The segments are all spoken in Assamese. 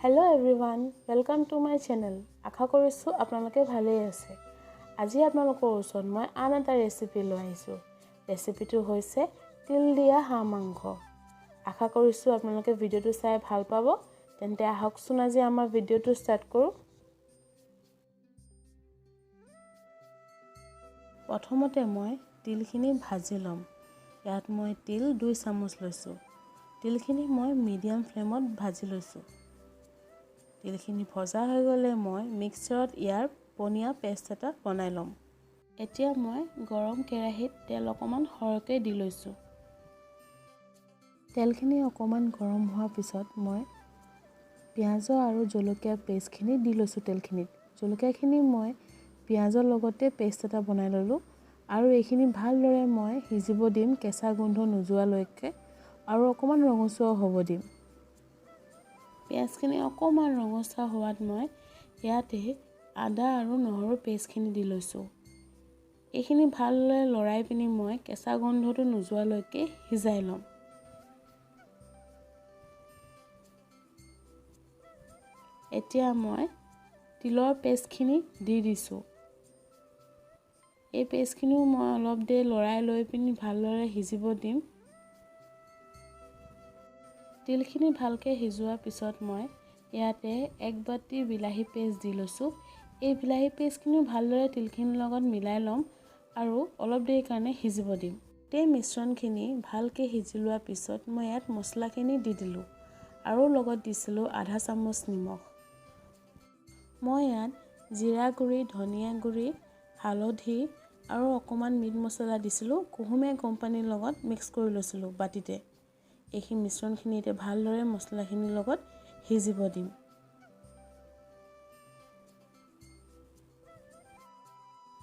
Hello everyone, welcome to my channel. আশা কৰিছো আপোনালোকে ভালেই আছে। আজি আপোনালোকৰ ওচৰত মই আন এটা ৰেচিপি লৈ আহিছো। ৰেচিপিটো হৈছে তিল দিয়া হাঁহ মাংস। আশা কৰিছো আপোনালোকে ভিডিওটো চাই ভাল পাব। তেন্তে আহকচোন আজি আমাৰ ভিডিওটো ষ্টাৰ্ট কৰো। প্ৰথমতে মই তিলখিনি ভাজি লম। ইয়াত মই তিল 2 চামুচ লৈছো। তিলখিনি মই মিডিয়াম ফ্লেমত ভাজি লৈছো। তিলখিনি ভজা হৈ গলে মই মিক্সাৰত ইয়াৰ পনিয়া পেষ্ট এটা বনাই লম। এতিয়া মই গৰম কেৰাহীত তেল অকমান সৰহকৈ দি লৈছো। তেলখিনি অকমান গৰম হোৱাৰ পিছত মই পিয়াজ আৰু জলকীয়া পেষ্টখিনি দি লৈছো তেলখিনিত। জলকীয়াখিনি মই পিয়াজৰ লগতে পেষ্ট এটা বনাই ললো আৰু এইখিনি ভালদৰে মই সিজিব দিম কেঁচা গোন্ধ নোযোৱালৈকে আৰু অকমান ৰঙচুৱা হ'ব দিম। পিয়াজখিনি অকমান ৰঙচুৱা হোৱাত মই ইয়াতে আদা আৰু নহৰু পেষ্টখিনি দি লৈছো। এইখিনি ভালদৰে লৰাই পিনি মই কেঁচা গোন্ধটো নোযোৱালৈকে সিজাই লম। এতিয়া মই তিলৰ পেষ্টখিনি দি দিছো। এই পেষ্টখিনিও মই অলপ দেৰি লৰাই লৈ পিনি ভালদৰে সিজিব দিম। তিলখিনি ভালকৈ সিজোৱাৰ পিছত মই ইয়াতে 1 বাটি বিলাহী পেষ্ট দি লৈছো। এই বিলাহী পেষ্টখিনি ভালদৰে তিলখিনিৰ লগত মিলাই লম আৰু অলপ দেৰি কাৰণে সিজিব দিম। এই মিশ্ৰণখিনি ভালকৈ সিজি লোৱাৰ পিছত মই ইয়াত মছলাখিনি দি দিলো আৰু লগত দিছিলো আধা চামুচ নিমখ। মই ইয়াত জিৰা গুৰি, ধনিয়া গুৰি, হালধি আৰু অকমান মিট মছলা দিছিলো। কুহুমীয়া কোম্পানীৰ লগত মিক্স কৰি লৈছিলো বাটিতে। এই মিশ্ৰণখিনি এতিয়া ভালদৰে মছলাখিনিৰ লগত সিজিব দিম।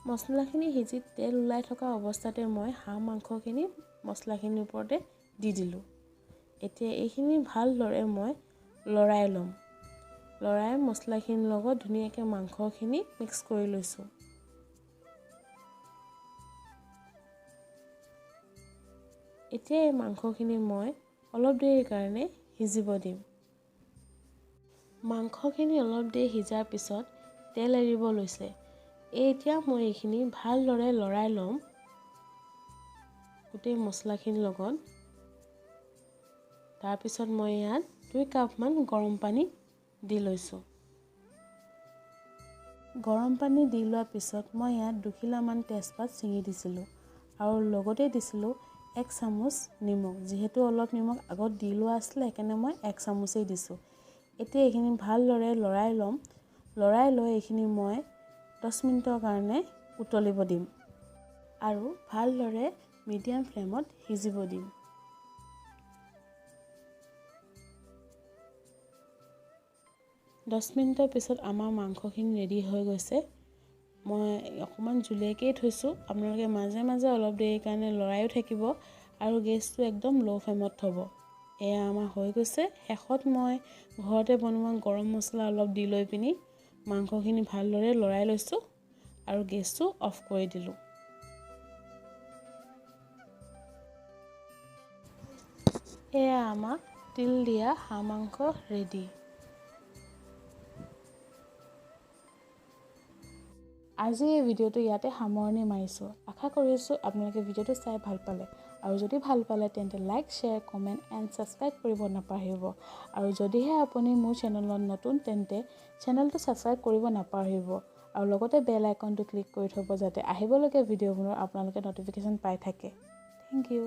মছলাখিনি সিজি তেল ওলাই থকা অৱস্থাতে মই হাঁহ মাংসখিনি মছলাখিনিৰ ওপৰতে দি দিলো। এতিয়া এইখিনি ভালদৰে মই লৰাই লম। লৰাই মছলাখিনিৰ লগত ধুনীয়াকৈ মাংসখিনি মিক্স কৰি লৈছো। এতিয়া এই মাংসখিনি মই অলপ দেৰিৰ কাৰণে সিজিব দিম। মাংসখিনি অলপ দেৰি সিজাৰ পিছত তেল এৰিব লৈছে। এতিয়া মই এইখিনি ভালদৰে লৰাই লম গোটেই মছলাখিনিৰ লগত। তাৰপিছত মই ইয়াত 2 কাপমান গৰম পানী দি লৈছো। গৰম পানী দি লোৱাৰ পিছত মই ইয়াত 2 খিলামান তেজপাত ছিঙি দিছিলো আৰু লগতে দিছিলো 1 চামুচ নিমখ। যিহেতু অলপ নিমখ আগত দি লোৱা আছিল সেইকাৰণে মই 1 চামুচেই দিছো। এতিয়া এইখিনি ভালদৰে লৰাই লম। লৰাই লৈ এইখিনি মই 10 মিনিটৰ কাৰণে উতলিব দিম আৰু ভালদৰে মিডিয়াম ফ্লেমত সিজিব দিম। দহ মিনিটৰ পিছত আমাৰ মাংসখিনি ৰেডি হৈ গৈছে। মই অকমান জুলীয়াকৈ থৈছো। আপোনালোকে মাজে মাজে অলপ দেৰি কাৰণে লৰাইও থাকিব আৰু গেছটো একদম লো ফ্লেমত থব। এয়া আমাৰ হৈ গৈছে। শেষত মই ঘৰতে বনোৱা গৰম মছলা অলপ দি লৈ পিনি মাংসখিনি ভালদৰে লৰাই লৈছো আৰু গেছটো অফ কৰি দিলো। এয়া আমাৰ তিল দিয়া হাঁহ মাংস ৰেডি। আজি এই ভিডিওটো ইয়াতে সামৰণি মাৰিছো। আশা কৰিছো আপোনালোকে ভিডিওটো চাই ভাল পালে আৰু যদি ভাল পালে তেন্তে like, share, comment and subscribe কৰিব নাপাহৰিব। আৰু যদিহে আপুনি মোৰ চেনেলত নতুন তেন্তে চেনেলটো সাবস্ক্ৰাইব কৰিব নাপাহৰিব আৰু লগতে বেল আইকনটো ক্লিক কৰি থব যাতে আহিবলগীয়া ভিডিওবোৰৰ আপোনালোকে নটিফিকেশ্যন পাই থাকে। Thank U.